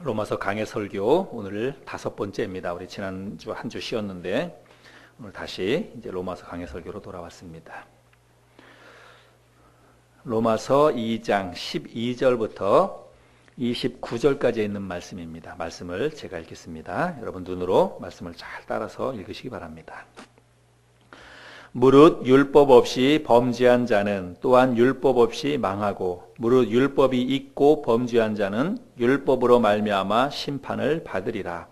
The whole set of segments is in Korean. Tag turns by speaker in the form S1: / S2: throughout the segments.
S1: 로마서 강해 설교 오늘 5번째입니다. 우리 지난주 한 주 쉬었는데 오늘 다시 이제 로마서 강해 설교로 돌아왔습니다. 로마서 2장 12절부터 29절까지 있는 말씀입니다. 말씀을 제가 읽겠습니다. 여러분 눈으로 말씀을 잘 따라서 읽으시기 바랍니다. 무릇 율법 없이 범죄한 자는 또한 율법 없이 망하고 무릇 율법이 있고 범죄한 자는 율법으로 말미암아 심판을 받으리라.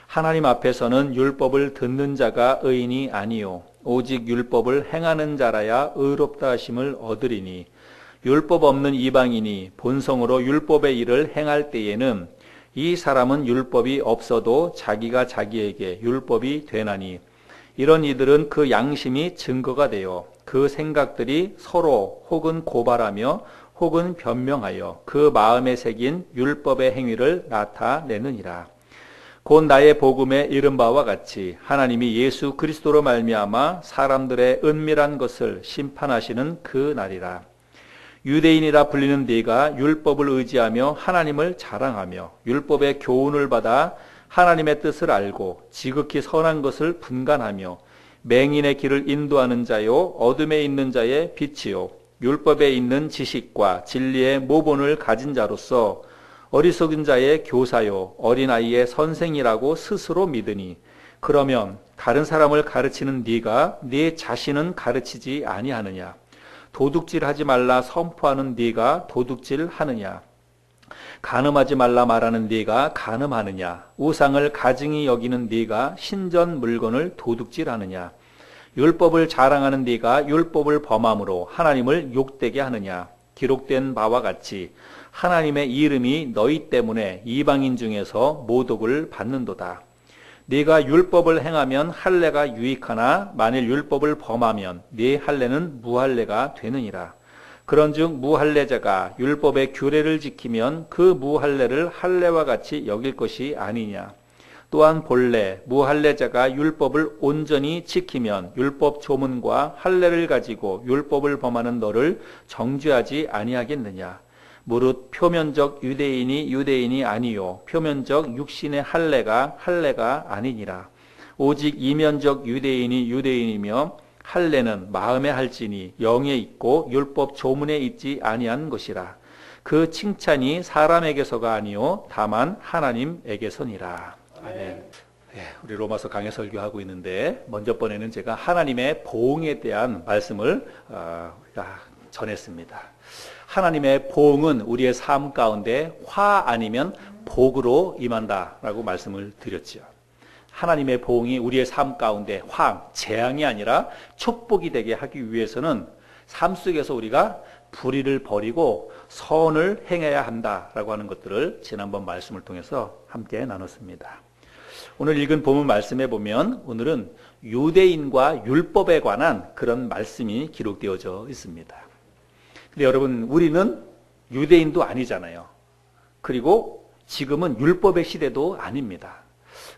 S1: 하나님 앞에서는 율법을 듣는 자가 의인이 아니요 오직 율법을 행하는 자라야 의롭다 하심을 얻으리니 율법 없는 이방인이 본성으로 율법의 일을 행할 때에는 이 사람은 율법이 없어도 자기가 자기에게 율법이 되나니 이런 이들은 그 양심이 증거가 되어 그 생각들이 서로 혹은 고발하며 혹은 변명하여 그 마음에 새긴 율법의 행위를 나타내느니라. 곧 나의 복음에 이른 바와 같이 하나님이 예수 그리스도로 말미암아 사람들의 은밀한 것을 심판하시는 그 날이라. 유대인이라 불리는 네가 율법을 의지하며 하나님을 자랑하며 율법의 교훈을 받아 하나님의 뜻을 알고 지극히 선한 것을 분간하며 맹인의 길을 인도하는 자요 어둠에 있는 자의 빛이요 율법에 있는 지식과 진리의 모본을 가진 자로서 어리석은 자의 교사요 어린아이의 선생이라고 스스로 믿으니 그러면 다른 사람을 가르치는 네가 네 자신은 가르치지 아니하느냐? 도둑질하지 말라 선포하는 네가 도둑질하느냐? 간음하지 말라 말하는 네가 간음하느냐? 우상을 가증히 여기는 네가 신전 물건을 도둑질하느냐? 율법을 자랑하는 네가 율법을 범함으로 하나님을 욕되게 하느냐? 기록된 바와 같이 하나님의 이름이 너희 때문에 이방인 중에서 모독을 받는도다. 네가 율법을 행하면 할례가 유익하나 만일 율법을 범하면 네 할례는 무할례가 되느니라. 그런즉 무할례자가 율법의 규례를 지키면 그 무할례를 할례와 같이 여길 것이 아니냐. 또한 본래 무할례자가 율법을 온전히 지키면 율법 조문과 할례를 가지고 율법을 범하는 너를 정죄하지 아니하겠느냐. 무릇 표면적 유대인이 유대인이 아니요 표면적 육신의 할례가 할례가 아니니라. 오직 이면적 유대인이 유대인이며 할례는 마음에 할지니 영에 있고 율법 조문에 있지 아니한 것이라. 그 칭찬이 사람에게서가 아니요 다만 하나님에게서니라. 아멘. 우리 로마서 강해 설교하고 있는데 먼저 번에는 제가 하나님의 보응에 대한 말씀을 전했습니다. 하나님의 보응은 우리의 삶 가운데 화 아니면 복으로 임한다라고 말씀을 드렸죠. 하나님의 보응이 우리의 삶 가운데 재앙이 아니라 축복이 되게 하기 위해서는 삶 속에서 우리가 불의를 버리고 선을 행해야 한다라고 하는 것들을 지난번 말씀을 통해서 함께 나눴습니다. 오늘 읽은 본문 말씀에 보면 오늘은 유대인과 율법에 관한 그런 말씀이 기록되어져 있습니다. 근데 여러분 우리는 유대인도 아니잖아요. 그리고 지금은 율법의 시대도 아닙니다.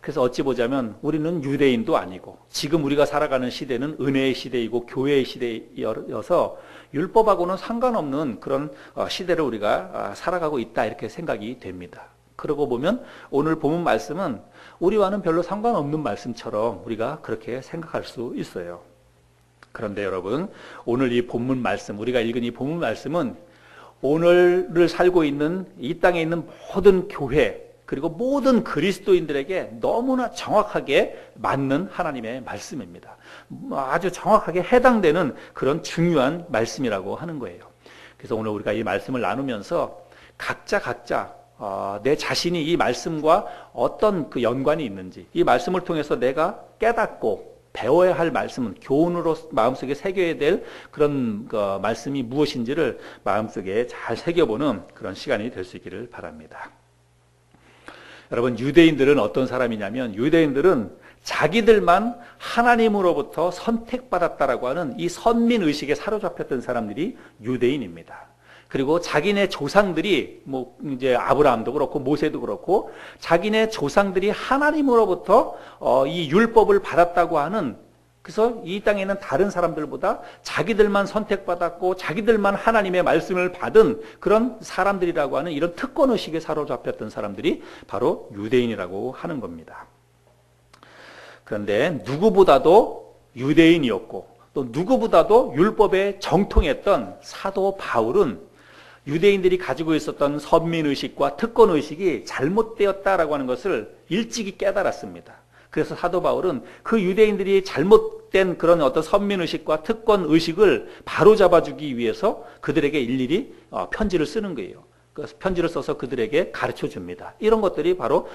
S1: 그래서 어찌 보자면 우리는 유대인도 아니고 지금 우리가 살아가는 시대는 은혜의 시대이고 교회의 시대여서 율법하고는 상관없는 그런 시대를 우리가 살아가고 있다 이렇게 생각이 됩니다. 그러고 보면 오늘 본문 말씀은 우리와는 별로 상관없는 말씀처럼 우리가 그렇게 생각할 수 있어요. 그런데 여러분 오늘 이 본문 말씀 우리가 읽은 이 본문 말씀은 오늘을 살고 있는 이 땅에 있는 모든 교회 그리고 모든 그리스도인들에게 너무나 정확하게 맞는 하나님의 말씀입니다. 아주 정확하게 해당되는 그런 중요한 말씀이라고 하는 거예요. 그래서 오늘 우리가 이 말씀을 나누면서 각자 내 자신이 이 말씀과 어떤 그 연관이 있는지 이 말씀을 통해서 내가 깨닫고 배워야 할 말씀은 교훈으로 마음속에 새겨야 될 그런 말씀이 무엇인지를 마음속에 잘 새겨보는 그런 시간이 될 수 있기를 바랍니다. 여러분 유대인들은 어떤 사람이냐면 유대인들은 자기들만 하나님으로부터 선택받았다라고 하는 이 선민의식에 사로잡혔던 사람들이 유대인입니다. 그리고 자기네 조상들이 이제 아브라함도 그렇고 모세도 그렇고 자기네 조상들이 하나님으로부터 이 율법을 받았다고 하는 그래서 이 땅에 있는 다른 사람들보다 자기들만 선택받았고 자기들만 하나님의 말씀을 받은 그런 사람들이라고 하는 이런 특권의식에 사로잡혔던 사람들이 바로 유대인이라고 하는 겁니다. 그런데 누구보다도 유대인이었고 또 누구보다도 율법에 정통했던 사도 바울은 유대인들이 가지고 있었던 선민의식과 특권의식이 잘못되었다라고 하는 것을 일찍이 깨달았습니다. 그래서 사도 바울은 그 유대인들이 잘못된 그런 어떤 선민의식과 특권의식을 바로잡아주기 위해서 그들에게 일일이 편지를 쓰는 거예요. 그래서 편지를 써서 그들에게 가르쳐 줍니다. 이런 것들이 바로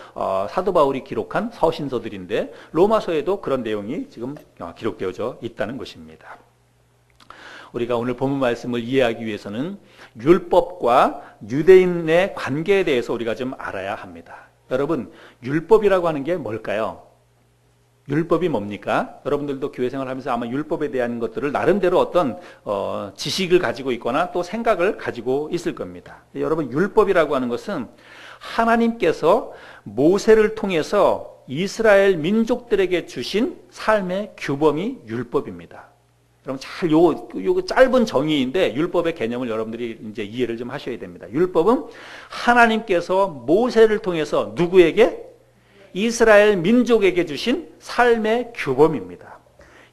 S1: 사도 바울이 기록한 서신서들인데 로마서에도 그런 내용이 지금 기록되어져 있다는 것입니다. 우리가 오늘 본문 말씀을 이해하기 위해서는 율법과 유대인의 관계에 대해서 우리가 좀 알아야 합니다. 여러분, 율법이라고 하는 게 뭘까요? 율법이 뭡니까? 여러분들도 교회 생활하면서 아마 율법에 대한 것들을 나름대로 어떤 지식을 가지고 있거나 또 생각을 가지고 있을 겁니다. 여러분, 율법이라고 하는 것은 하나님께서 모세를 통해서 이스라엘 민족들에게 주신 삶의 규범이 율법입니다. 여러분, 잘 요 짧은 정의인데 율법의 개념을 여러분들이 이제 이해를 좀 하셔야 됩니다. 율법은 하나님께서 모세를 통해서 누구에게? 이스라엘 민족에게 주신 삶의 규범입니다.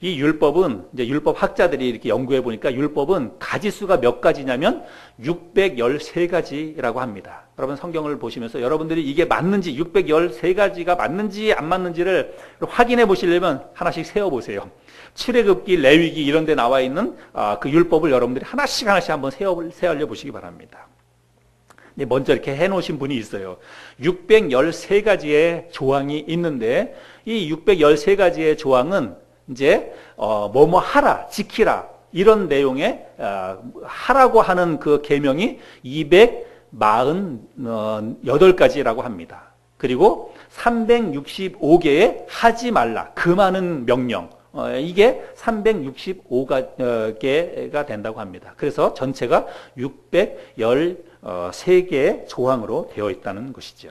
S1: 이 율법은 이제 율법 학자들이 이렇게 연구해 보니까 율법은 가지수가 몇 가지냐면 613가지라고 합니다. 여러분 성경을 보시면서 여러분들이 이게 맞는지 613가지가 맞는지 안 맞는지를 확인해 보시려면 하나씩 세어 보세요. 출애굽기, 레위기 이런 데 나와 있는 그 율법을 여러분들이 하나씩 한번 세어려 보시기 바랍니다. 먼저 이렇게 해놓으신 분이 있어요. 613가지의 조항이 있는데 이 613가지의 조항은 이제 뭐뭐 하라, 지키라 이런 내용의 하라고 하는 그 계명이 248가지라고 합니다. 그리고 365개의 하지 말라, 금하는 명령 이게 365개가 된다고 합니다. 그래서 전체가 613개의 조항으로 되어 있다는 것이죠.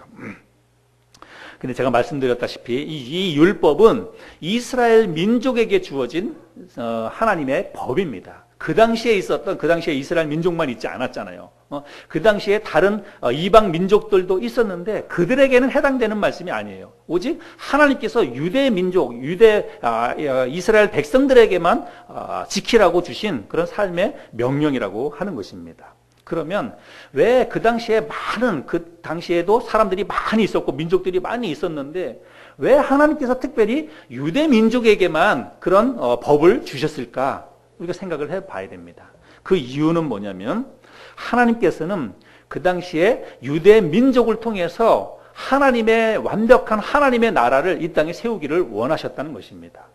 S1: 근데 제가 말씀드렸다시피 이 율법은 이스라엘 민족에게 주어진 하나님의 법입니다. 그 당시에 이스라엘 민족만 있지 않았잖아요. 그 당시에 다른 이방 민족들도 있었는데 그들에게는 해당되는 말씀이 아니에요. 오직 하나님께서 유대 민족, 이스라엘 백성들에게만 지키라고 주신 그런 삶의 명령이라고 하는 것입니다. 그러면 왜 그 당시에도 사람들이 많이 있었고 민족들이 많이 있었는데 왜 하나님께서 특별히 유대 민족에게만 그런 법을 주셨을까? 우리가 생각을 해봐야 됩니다. 그 이유는 뭐냐면 하나님께서는 그 당시에 유대 민족을 통해서 완벽한 하나님의 나라를 이 땅에 세우기를 원하셨다는 것입니다.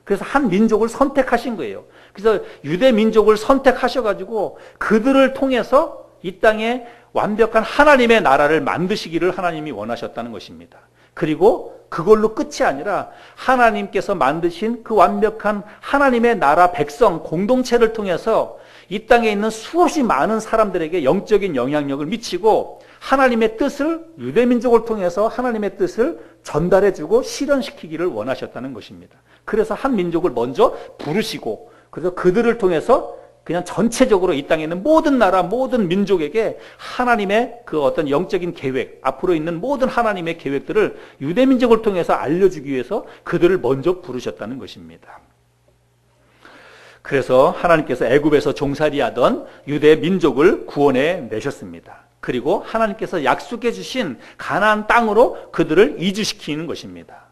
S1: 그래서 한 민족을 선택하신 거예요. 그래서 유대 민족을 선택하셔가지고 그들을 통해서 이 땅에 완벽한 하나님의 나라를 만드시기를 하나님이 원하셨다는 것입니다. 그리고 그걸로 끝이 아니라 하나님께서 만드신 그 완벽한 하나님의 나라 백성 공동체를 통해서 이 땅에 있는 수없이 많은 사람들에게 영적인 영향력을 미치고 하나님의 뜻을 유대민족을 통해서 하나님의 뜻을 전달해주고 실현시키기를 원하셨다는 것입니다. 그래서 한 민족을 먼저 부르시고 그래서 그들을 통해서 그냥 전체적으로 이 땅에 있는 모든 나라, 모든 민족에게 하나님의 그 어떤 영적인 계획, 앞으로 있는 모든 하나님의 계획들을 유대민족을 통해서 알려주기 위해서 그들을 먼저 부르셨다는 것입니다. 그래서 하나님께서 애굽에서 종살이하던 유대 민족을 구원해 내셨습니다. 그리고 하나님께서 약속해 주신 가나안 땅으로 그들을 이주시키는 것입니다.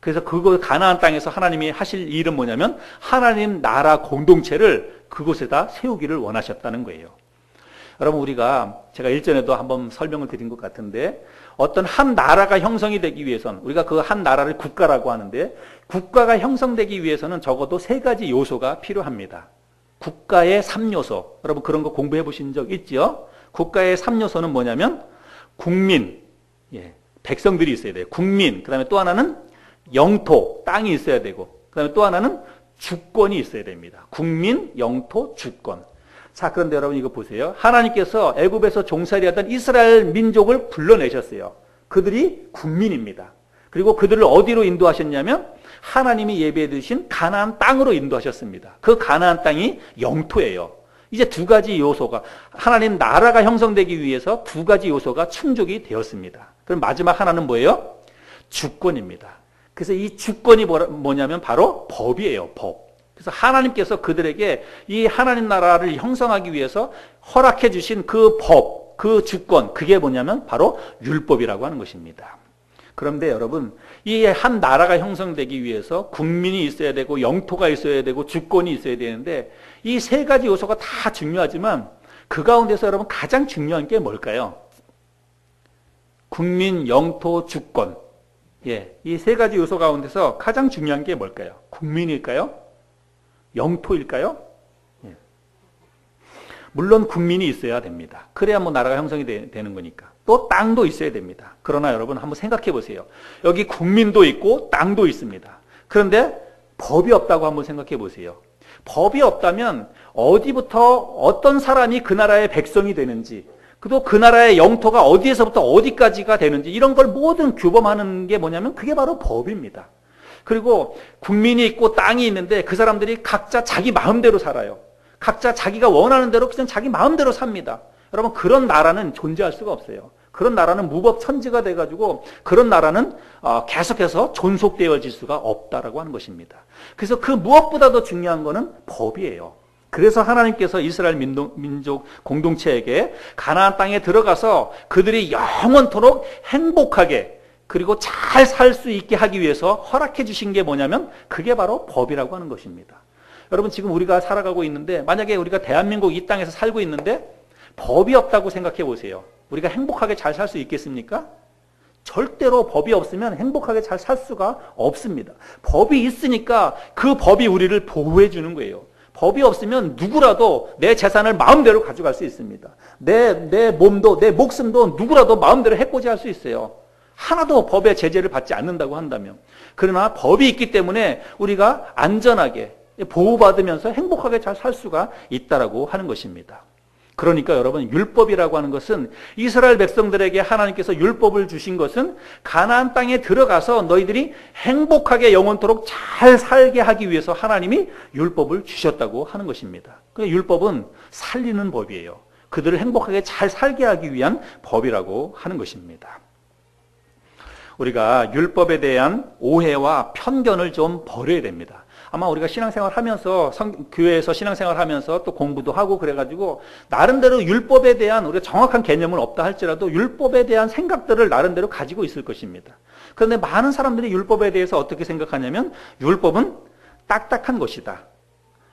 S1: 그래서 가나안 땅에서 하나님이 하실 일은 뭐냐면 하나님 나라 공동체를 그곳에다 세우기를 원하셨다는 거예요. 여러분 제가 일전에도 한번 설명을 드린 것 같은데 어떤 한 나라가 형성이 되기 위해서는 우리가 그 한 나라를 국가라고 하는데 국가가 형성되기 위해서는 적어도 3가지 요소가 필요합니다. 국가의 3요소. 여러분 그런 거 공부해 보신 적 있죠? 국가의 3요소는 뭐냐면 국민, 백성들이 있어야 돼요. 국민, 그 다음에 또 하나는 영토, 땅이 있어야 되고 그 다음에 또 하나는 주권이 있어야 됩니다. 국민, 영토, 주권. 자, 그런데 여러분 이거 보세요. 하나님께서 애굽에서 종살이하던 이스라엘 민족을 불러내셨어요. 그들이 국민입니다. 그리고 그들을 어디로 인도하셨냐면 하나님이 예비해 두신 가나안 땅으로 인도하셨습니다. 그 가나안 땅이 영토예요. 이제 두 가지 요소가, 하나님 나라가 형성되기 위해서 두 가지 요소가 충족이 되었습니다. 그럼 마지막 하나는 뭐예요? 주권입니다. 그래서 이 주권이 뭐냐면 바로 법이에요. 법. 그래서 하나님께서 그들에게 이 하나님 나라를 형성하기 위해서 허락해 주신 그 법, 그 주권, 그게 뭐냐면 바로 율법이라고 하는 것입니다. 그런데 여러분, 이 한 나라가 형성되기 위해서 국민이 있어야 되고 영토가 있어야 되고 주권이 있어야 되는데 이 세 가지 요소가 다 중요하지만 그 가운데서 여러분 가장 중요한 게 뭘까요? 국민, 영토, 주권. 예, 이 세 가지 요소 가운데서 가장 중요한 게 뭘까요? 국민일까요? 영토일까요? 예. 물론 국민이 있어야 됩니다. 그래야 뭐 나라가 형성이 되는 거니까. 또 땅도 있어야 됩니다. 그러나 여러분 한번 생각해 보세요. 여기 국민도 있고 땅도 있습니다. 그런데 법이 없다고 한번 생각해 보세요. 법이 없다면 어디부터 어떤 사람이 그 나라의 백성이 되는지, 또 그 나라의 영토가 어디에서부터 어디까지가 되는지 이런 걸 모든 규범하는 게 뭐냐면 그게 바로 법입니다. 그리고 국민이 있고 땅이 있는데 그 사람들이 각자 자기 마음대로 살아요. 각자 자기가 원하는 대로 그냥 자기 마음대로 삽니다. 여러분 그런 나라는 존재할 수가 없어요. 그런 나라는 무법천지가 돼가지고 그런 나라는 계속해서 존속되어질 수가 없다라고 하는 것입니다. 그래서 그 무엇보다도 중요한 거는 법이에요. 그래서 하나님께서 이스라엘 민족 공동체에게 가나안 땅에 들어가서 그들이 영원토록 행복하게 그리고 잘 살 수 있게 하기 위해서 허락해 주신 게 뭐냐면 그게 바로 법이라고 하는 것입니다. 여러분 지금 우리가 살아가고 있는데 만약에 우리가 대한민국 이 땅에서 살고 있는데 법이 없다고 생각해 보세요. 우리가 행복하게 잘 살 수 있겠습니까? 절대로 법이 없으면 행복하게 잘 살 수가 없습니다. 법이 있으니까 그 법이 우리를 보호해 주는 거예요. 법이 없으면 누구라도 내 재산을 마음대로 가져갈 수 있습니다. 내 몸도 내 목숨도 누구라도 마음대로 해코지할 수 있어요. 하나도 법의 제재를 받지 않는다고 한다면. 그러나 법이 있기 때문에 우리가 안전하게 보호받으면서 행복하게 잘 살 수가 있다라고 하는 것입니다. 그러니까 여러분 율법이라고 하는 것은 이스라엘 백성들에게 하나님께서 율법을 주신 것은 가나안 땅에 들어가서 너희들이 행복하게 영원토록 잘 살게 하기 위해서 하나님이 율법을 주셨다고 하는 것입니다. 그 율법은 살리는 법이에요. 그들을 행복하게 잘 살게 하기 위한 법이라고 하는 것입니다. 우리가 율법에 대한 오해와 편견을 좀 버려야 됩니다. 아마 우리가 신앙생활 하면서 교회에서 신앙생활 하면서 또 공부도 하고 그래가지고 나름대로 율법에 대한 우리가 정확한 개념은 없다 할지라도 율법에 대한 생각들을 나름대로 가지고 있을 것입니다. 그런데 많은 사람들이 율법에 대해서 어떻게 생각하냐면 율법은 딱딱한 것이다.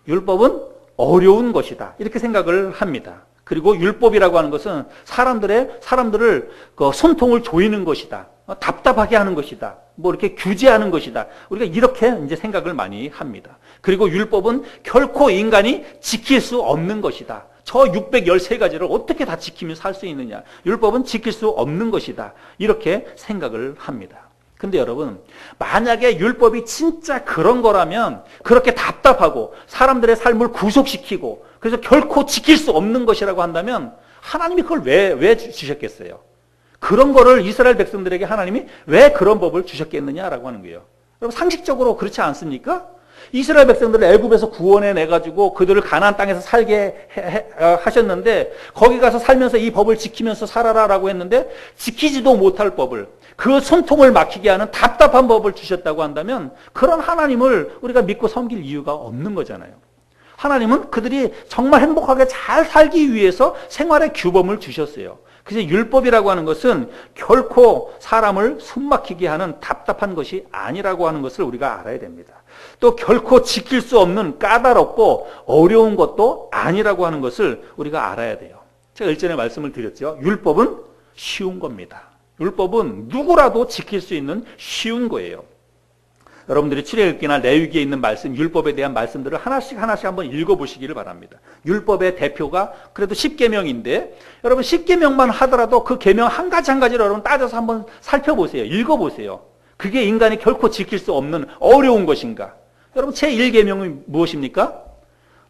S1: 율법은 어려운 것이다. 이렇게 생각을 합니다. 그리고 율법이라고 하는 것은 사람들을 손통을 조이는 것이다. 답답하게 하는 것이다. 뭐 이렇게 규제하는 것이다. 우리가 이렇게 이제 생각을 많이 합니다. 그리고 율법은 결코 인간이 지킬 수 없는 것이다. 저 613가지를 어떻게 다 지키며 살 수 있느냐. 율법은 지킬 수 없는 것이다. 이렇게 생각을 합니다. 근데 여러분, 만약에 율법이 진짜 그런 거라면 그렇게 답답하고 사람들의 삶을 구속시키고 그래서 결코 지킬 수 없는 것이라고 한다면 하나님이 그걸 왜 주셨겠어요? 그런 거를 이스라엘 백성들에게 하나님이 왜 그런 법을 주셨겠느냐라고 하는 거예요. 여러분 상식적으로 그렇지 않습니까? 이스라엘 백성들을 애굽에서 구원해 내가지고 그들을 가나안 땅에서 살게 하셨는데 거기 가서 살면서 이 법을 지키면서 살아라라고 했는데 지키지도 못할 법을 그 손통을 막히게 하는 답답한 법을 주셨다고 한다면 그런 하나님을 우리가 믿고 섬길 이유가 없는 거잖아요. 하나님은 그들이 정말 행복하게 잘 살기 위해서 생활의 규범을 주셨어요. 그래서 율법이라고 하는 것은 결코 사람을 숨막히게 하는 답답한 것이 아니라고 하는 것을 우리가 알아야 됩니다. 또 결코 지킬 수 없는 까다롭고 어려운 것도 아니라고 하는 것을 우리가 알아야 돼요. 제가 일전에 말씀을 드렸죠. 율법은 쉬운 겁니다. 율법은 누구라도 지킬 수 있는 쉬운 거예요. 여러분들이 출애굽기나 레위기에 있는 말씀, 율법에 대한 말씀들을 하나씩 한번 읽어보시기를 바랍니다. 율법의 대표가 그래도 10계명인데 여러분 10계명만 하더라도 그 계명 한 가지를 여러분 따져서 한번 살펴보세요. 읽어보세요. 그게 인간이 결코 지킬 수 없는 어려운 것인가? 여러분 제1계명은 무엇입니까?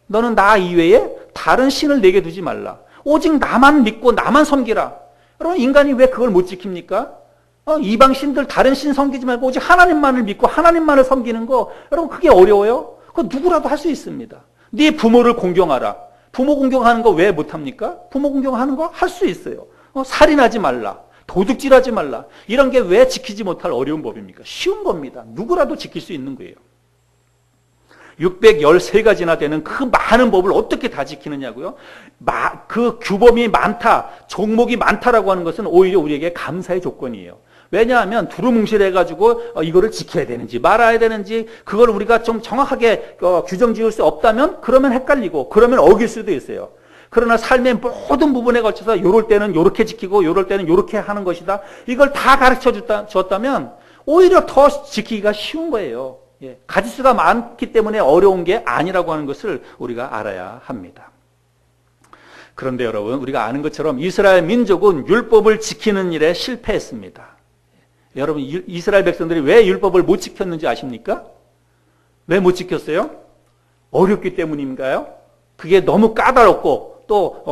S1: 너는 나 이외에 다른 신을 내게 두지 말라. 오직 나만 믿고 나만 섬기라. 여러분 인간이 왜 그걸 못 지킵니까? 이방 신들 다른 신 섬기지 말고 오직 하나님만을 믿고 하나님만을 섬기는 거, 여러분 그게 어려워요? 그거 누구라도 할 수 있습니다. 네 부모를 공경하라. 부모 공경하는 거 왜 못합니까? 부모 공경하는 거 할 수 있어요. 살인하지 말라. 도둑질하지 말라. 이런 게 왜 지키지 못할 어려운 법입니까? 쉬운 겁니다. 누구라도 지킬 수 있는 거예요. 613가지나 되는 그 많은 법을 어떻게 다 지키느냐고요? 그 규범이 많다, 종목이 많다라고 하는 것은 오히려 우리에게 감사의 조건이에요. 왜냐하면 두루뭉실해가지고 이거를 지켜야 되는지 말아야 되는지 그걸 우리가 좀 정확하게 규정 지을 수 없다면 그러면 헷갈리고 그러면 어길 수도 있어요. 그러나 삶의 모든 부분에 걸쳐서 요럴 때는 요렇게 지키고 요럴 때는 요렇게 하는 것이다. 이걸 다 가르쳐 줬다면 오히려 더 지키기가 쉬운 거예요. 가지수가 많기 때문에 어려운 게 아니라고 하는 것을 우리가 알아야 합니다. 그런데 여러분, 우리가 아는 것처럼 이스라엘 민족은 율법을 지키는 일에 실패했습니다. 여러분, 이스라엘 백성들이 왜 율법을 못 지켰는지 아십니까? 왜 못 지켰어요? 어렵기 때문인가요? 그게 너무 까다롭고 또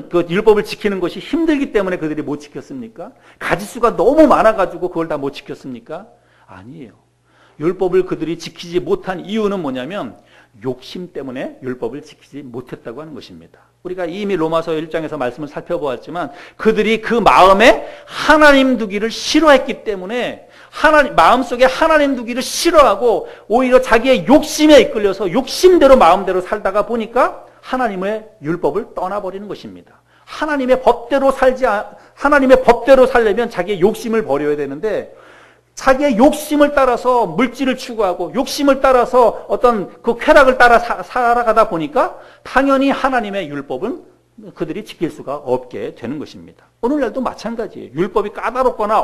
S1: 그 율법을 지키는 것이 힘들기 때문에 그들이 못 지켰습니까? 가지수가 너무 많아가지고 그걸 다 못 지켰습니까? 아니에요. 율법을 그들이 지키지 못한 이유는 뭐냐면 욕심 때문에 율법을 지키지 못했다고 하는 것입니다. 우리가 이미 로마서 1장에서 말씀을 살펴보았지만 그들이 그 마음에 하나님 두기를 싫어했기 때문에 마음속에 하나님 두기를 싫어하고 오히려 자기의 욕심에 이끌려서 욕심대로 마음대로 살다가 보니까 하나님의 율법을 떠나버리는 것입니다. 하나님의 법대로 살려면 자기의 욕심을 버려야 되는데 자기의 욕심을 따라서 물질을 추구하고 욕심을 따라서 어떤 그 쾌락을 따라 살아가다 보니까 당연히 하나님의 율법은 그들이 지킬 수가 없게 되는 것입니다. 오늘날도 마찬가지예요. 율법이 까다롭거나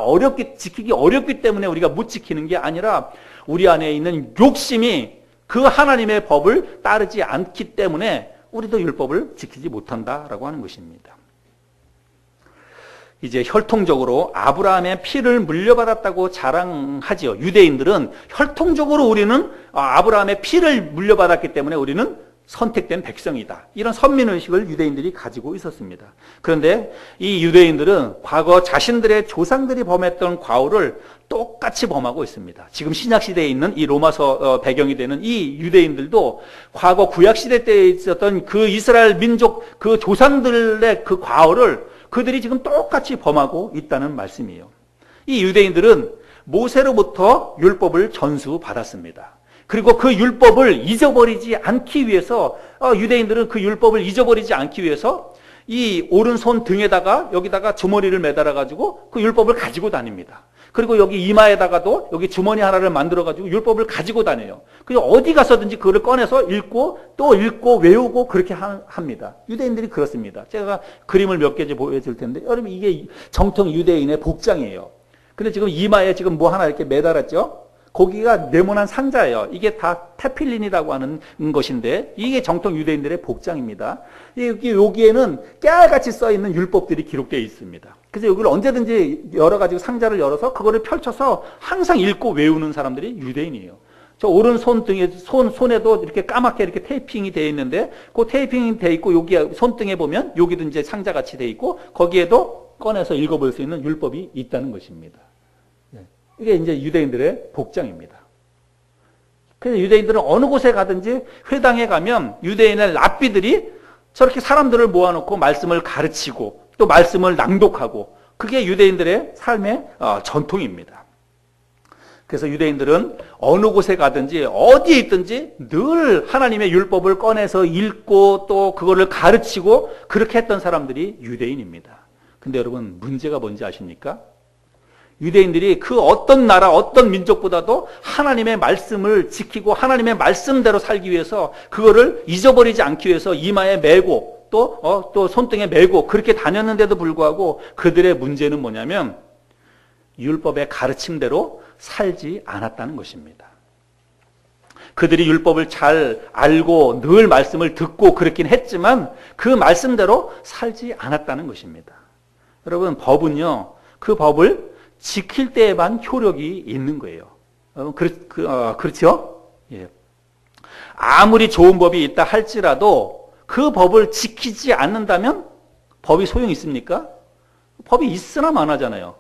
S1: 지키기 어렵기 때문에 우리가 못 지키는 게 아니라 우리 안에 있는 욕심이 그 하나님의 법을 따르지 않기 때문에 우리도 율법을 지키지 못한다라고 하는 것입니다. 이제 혈통적으로 아브라함의 피를 물려받았다고 자랑하지요. 유대인들은 혈통적으로 우리는 아브라함의 피를 물려받았기 때문에 우리는 선택된 백성이다. 이런 선민의식을 유대인들이 가지고 있었습니다. 그런데 이 유대인들은 과거 자신들의 조상들이 범했던 과오를 똑같이 범하고 있습니다. 지금 신약시대에 있는 이 로마서 배경이 되는 이 유대인들도 과거 구약시대 때 있었던 그 이스라엘 민족 그 조상들의 그 과오를 그들이 지금 똑같이 범하고 있다는 말씀이에요. 이 유대인들은 모세로부터 율법을 전수받았습니다. 그리고 그 율법을 잊어버리지 않기 위해서 유대인들은 그 율법을 잊어버리지 않기 위해서 이 오른손 등에다가 여기다가 주머니를 매달아 가지고 그 율법을 가지고 다닙니다. 그리고 여기 이마에다가도 여기 주머니 하나를 만들어 가지고 율법을 가지고 다녀요. 그래서 어디 가서든지 그걸 꺼내서 읽고 또 읽고 외우고 그렇게 합니다. 유대인들이 그렇습니다. 제가 그림을 몇 개 보여줄 텐데 여러분 이게 정통 유대인의 복장이에요. 근데 지금 이마에 지금 뭐 하나 이렇게 매달았죠? 거기가 네모난 상자예요. 이게 다 테필린이라고 하는 것인데 이게 정통 유대인들의 복장입니다. 여기에는 깨알같이 써있는 율법들이 기록되어 있습니다. 그래서 여기를 언제든지 열어가지고 상자를 열어서 그거를 펼쳐서 항상 읽고 외우는 사람들이 유대인이에요. 저 오른손 등에, 손에도 이렇게 까맣게 이렇게 테이핑이 되어 있는데 그 테이핑이 되어 있고 여기 손등에 보면 여기도 이제 상자같이 되어 있고 거기에도 꺼내서 읽어볼 수 있는 율법이 있다는 것입니다. 이게 이제 유대인들의 복장입니다. 그래서 유대인들은 어느 곳에 가든지 회당에 가면 유대인의 랍비들이 저렇게 사람들을 모아놓고 말씀을 가르치고 또 말씀을 낭독하고 그게 유대인들의 삶의 전통입니다. 그래서 유대인들은 어느 곳에 가든지 어디에 있든지 늘 하나님의 율법을 꺼내서 읽고 또 그거를 가르치고 그렇게 했던 사람들이 유대인입니다. 근데 여러분 문제가 뭔지 아십니까? 유대인들이 그 어떤 나라, 어떤 민족보다도 하나님의 말씀을 지키고 하나님의 말씀대로 살기 위해서 그거를 잊어버리지 않기 위해서 이마에 메고 또 손등에 메고 그렇게 다녔는데도 불구하고 그들의 문제는 뭐냐면 율법의 가르침대로 살지 않았다는 것입니다. 그들이 율법을 잘 알고 늘 말씀을 듣고 그렇긴 했지만 그 말씀대로 살지 않았다는 것입니다. 여러분 법은요, 그 법을 지킬 때에만 효력이 있는 거예요. 그렇죠? 예. 아무리 좋은 법이 있다 할지라도 그 법을 지키지 않는다면 법이 소용이 있습니까? 법이 있으나 마나잖아요.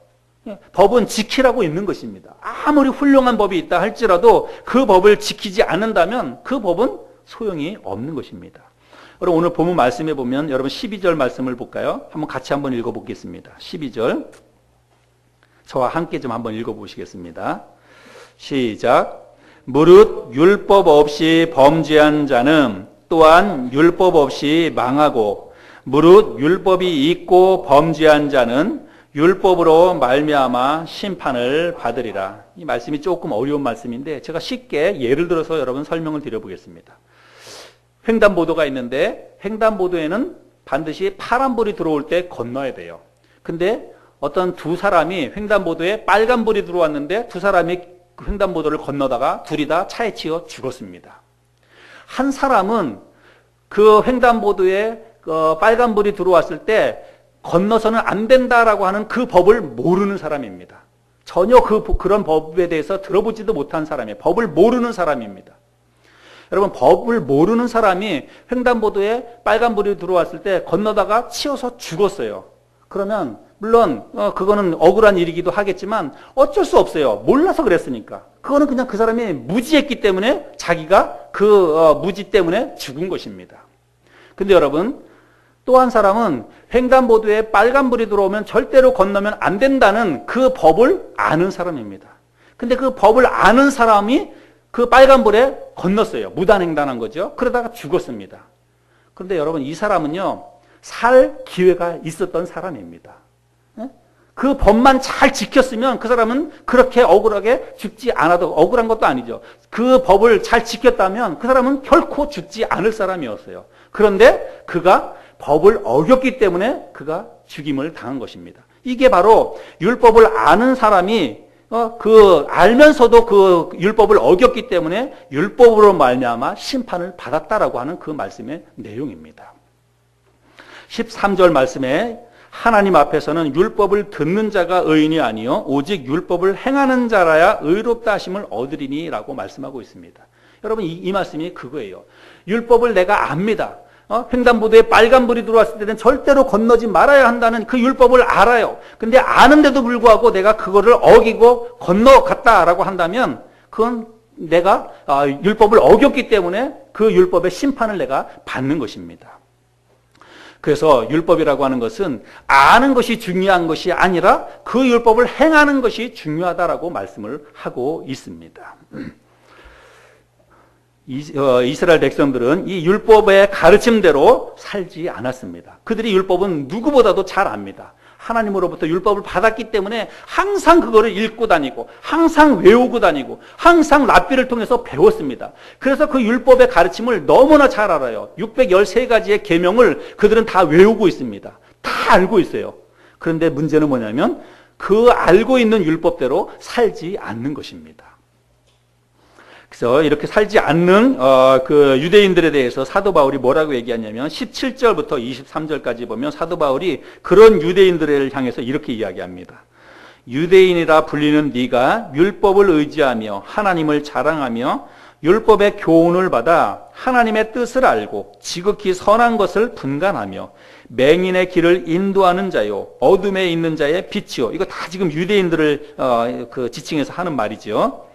S1: 법은 지키라고 있는 것입니다. 아무리 훌륭한 법이 있다 할지라도 그 법을 지키지 않는다면 그 법은 소용이 없는 것입니다. 여러분 오늘 본문 말씀에 보면 여러분 12절 말씀을 볼까요? 같이 한번 읽어보겠습니다. 12절 저와 함께 좀 한번 읽어보시겠습니다. 시작. 무릇 율법 없이 범죄한 자는 또한 율법 없이 망하고 무릇 율법이 있고 범죄한 자는 율법으로 말미암아 심판을 받으리라. 이 말씀이 조금 어려운 말씀인데 제가 쉽게 예를 들어서 여러분 설명을 드려보겠습니다. 횡단보도가 있는데 횡단보도에는 반드시 파란불이 들어올 때 건너야 돼요. 근데 어떤 두 사람이 횡단보도에 빨간불이 들어왔는데 두 사람이 횡단보도를 건너다가 둘이 다 차에 치여 죽었습니다. 한 사람은 그 횡단보도에 빨간불이 들어왔을 때 건너서는 안 된다라고 하는 그 법을 모르는 사람입니다. 전혀 그런 법에 대해서 들어보지도 못한 사람이에요. 법을 모르는 사람입니다. 여러분 법을 모르는 사람이 횡단보도에 빨간불이 들어왔을 때 건너다가 치여서 죽었어요. 그러면 물론 그거는 억울한 일이기도 하겠지만 어쩔 수 없어요. 몰라서 그랬으니까. 그거는 그냥 그 사람이 무지했기 때문에 자기가 그 무지 때문에 죽은 것입니다. 근데 여러분 또 한 사람은 횡단보도에 빨간불이 들어오면 절대로 건너면 안 된다는 그 법을 아는 사람입니다. 근데 그 법을 아는 사람이 그 빨간불에 건넜어요. 무단횡단한 거죠. 그러다가 죽었습니다. 그런데 여러분 이 사람은요 살 기회가 있었던 사람입니다. 그 법만 잘 지켰으면 그 사람은 그렇게 억울하게 죽지 않아도, 억울한 것도 아니죠. 그 법을 잘 지켰다면 그 사람은 결코 죽지 않을 사람이었어요. 그런데 그가 법을 어겼기 때문에 그가 죽임을 당한 것입니다. 이게 바로 율법을 아는 사람이 알면서도 그 율법을 어겼기 때문에 율법으로 말미암아 심판을 받았다라고 하는 그 말씀의 내용입니다. 13절 말씀에 하나님 앞에서는 율법을 듣는 자가 의인이 아니요 오직 율법을 행하는 자라야 의롭다 하심을 얻으리니 라고 말씀하고 있습니다. 여러분 이 말씀이 그거예요. 율법을 내가 압니다. 횡단보도에 빨간불이 들어왔을 때는 절대로 건너지 말아야 한다는 그 율법을 알아요. 근데 아는데도 불구하고 내가 그거를 어기고 건너갔다라고 한다면 그건 내가 율법을 어겼기 때문에 그 율법의 심판을 내가 받는 것입니다. 그래서 율법이라고 하는 것은 아는 것이 중요한 것이 아니라 그 율법을 행하는 것이 중요하다라고 말씀을 하고 있습니다. 이스라엘 백성들은 이 율법의 가르침대로 살지 않았습니다. 그들이 율법은 누구보다도 잘 압니다. 하나님으로부터 율법을 받았기 때문에 항상 그거를 읽고 다니고 항상 외우고 다니고 항상 랍비를 통해서 배웠습니다. 그래서 그 율법의 가르침을 너무나 잘 알아요. 613가지의 계명을 그들은 다 외우고 있습니다. 다 알고 있어요. 그런데 문제는 뭐냐면 그 알고 있는 율법대로 살지 않는 것입니다. 그래서 이렇게 살지 않는 그 유대인들에 대해서 사도 바울이 뭐라고 얘기하냐면 17절부터 23절까지 보면 사도 바울이 그런 유대인들을 향해서 이렇게 이야기합니다. 유대인이라 불리는 네가 율법을 의지하며 하나님을 자랑하며 율법의 교훈을 받아 하나님의 뜻을 알고 지극히 선한 것을 분간하며 맹인의 길을 인도하는 자요 어둠에 있는 자의 빛이요. 이거 다 지금 유대인들을 그 지칭해서 하는 말이죠.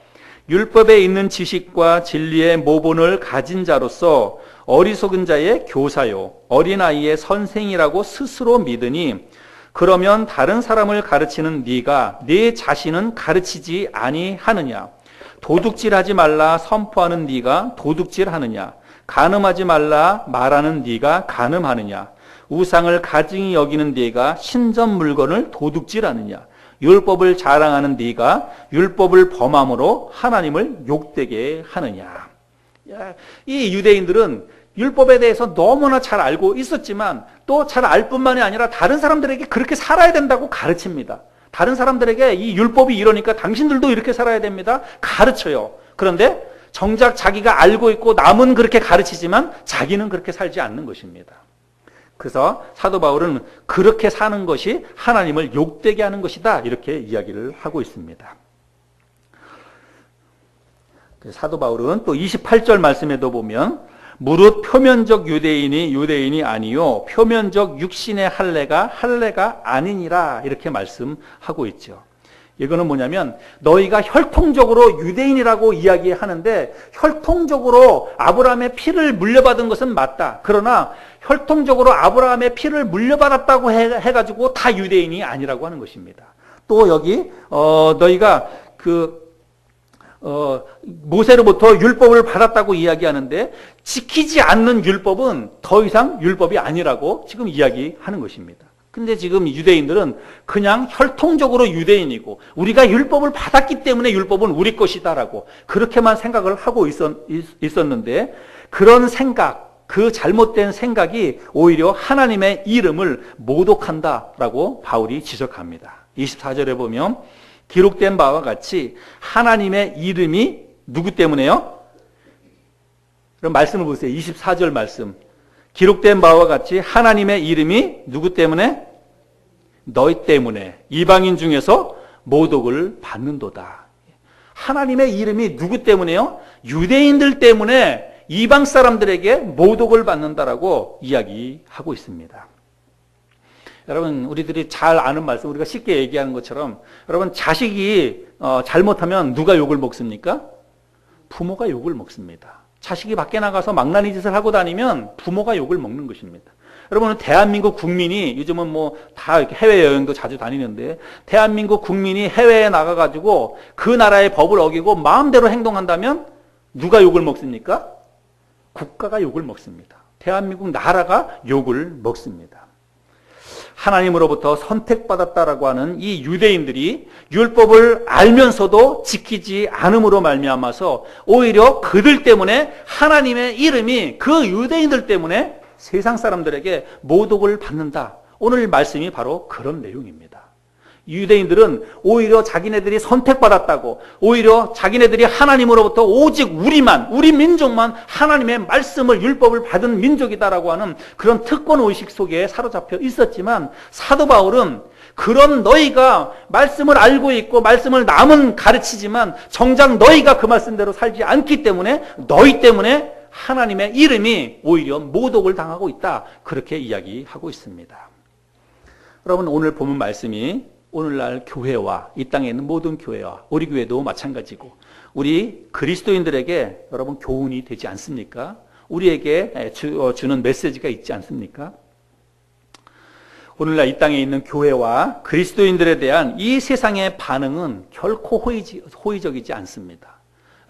S1: 율법에 있는 지식과 진리의 모본을 가진 자로서 어리석은 자의 교사요 어린아이의 선생이라고 스스로 믿으니 그러면 다른 사람을 가르치는 네가 네 자신은 가르치지 아니하느냐? 도둑질하지 말라 선포하는 네가 도둑질하느냐? 간음하지 말라 말하는 네가 간음하느냐? 우상을 가증히 여기는 네가 신전 물건을 도둑질하느냐? 율법을 자랑하는 네가 율법을 범함으로 하나님을 욕되게 하느냐. 이 유대인들은 율법에 대해서 너무나 잘 알고 있었지만 또 잘 알 뿐만이 아니라 다른 사람들에게 그렇게 살아야 된다고 가르칩니다. 다른 사람들에게 이 율법이 이러니까 당신들도 이렇게 살아야 됩니다. 가르쳐요. 그런데 정작 자기가 알고 있고 남은 그렇게 가르치지만 자기는 그렇게 살지 않는 것입니다. 그래서 사도 바울은 그렇게 사는 것이 하나님을 욕되게 하는 것이다 이렇게 이야기를 하고 있습니다. 사도 바울은 또 28절 말씀에도 보면 무릇 표면적 유대인이 아니요 표면적 육신의 할례가 아니니라 이렇게 말씀하고 있죠. 이거는 뭐냐면 너희가 혈통적으로 유대인이라고 이야기하는데 혈통적으로 아브라함의 피를 물려받은 것은 맞다. 그러나 혈통적으로 아브라함의 피를 물려받았다고 해가지고 다 유대인이 아니라고 하는 것입니다. 또 여기 너희가 모세로부터 율법을 받았다고 이야기하는데 지키지 않는 율법은 더 이상 율법이 아니라고 지금 이야기하는 것입니다. 근데 지금 유대인들은 그냥 혈통적으로 유대인이고 우리가 율법을 받았기 때문에 율법은 우리 것이다라고 그렇게만 생각을 하고 있었는데 그런 생각, 그 잘못된 생각이 오히려 하나님의 이름을 모독한다라고 바울이 지적합니다. 24절에 보면 기록된 바와 같이 하나님의 이름이 누구 때문에요? 그럼 말씀을 보세요. 24절 말씀. 기록된 바와 같이 하나님의 이름이 누구 때문에? 너희 때문에 이방인 중에서 모독을 받는도다. 하나님의 이름이 누구 때문에요? 유대인들 때문에 이방 사람들에게 모독을 받는다라고 이야기하고 있습니다. 여러분, 우리들이 잘 아는 말씀, 우리가 쉽게 얘기하는 것처럼 여러분, 자식이 잘못하면 누가 욕을 먹습니까? 부모가 욕을 먹습니다. 자식이 밖에 나가서 망나니 짓을 하고 다니면 부모가 욕을 먹는 것입니다. 여러분, 대한민국 국민이 요즘은 뭐 다 이렇게 해외여행도 자주 다니는데 대한민국 국민이 해외에 나가가지고 그 나라의 법을 어기고 마음대로 행동한다면 누가 욕을 먹습니까? 국가가 욕을 먹습니다. 대한민국 나라가 욕을 먹습니다. 하나님으로부터 선택받았다라고 하는 이 유대인들이 율법을 알면서도 지키지 않음으로 말미암아서 오히려 그들 때문에 하나님의 이름이 그 유대인들 때문에 세상 사람들에게 모독을 받는다. 오늘 말씀이 바로 그런 내용입니다. 유대인들은 오히려 자기네들이 선택받았다고, 오히려 자기네들이 하나님으로부터 오직 우리 민족만 하나님의 말씀을, 율법을 받은 민족이다라고 하는 그런 특권의식 속에 사로잡혀 있었지만 사도 바울은 그런 너희가 말씀을 알고 있고 말씀을 남은 가르치지만 정작 너희가 그 말씀대로 살지 않기 때문에 너희 때문에 하나님의 이름이 오히려 모독을 당하고 있다. 그렇게 이야기하고 있습니다. 여러분, 오늘 본문 말씀이 오늘날 교회와 이 땅에 있는 모든 교회와 우리 교회도 마찬가지고 우리 그리스도인들에게 여러분 교훈이 되지 않습니까? 우리에게 주는 메시지가 있지 않습니까? 오늘날 이 땅에 있는 교회와 그리스도인들에 대한 이 세상의 반응은 결코 호의적이지 않습니다.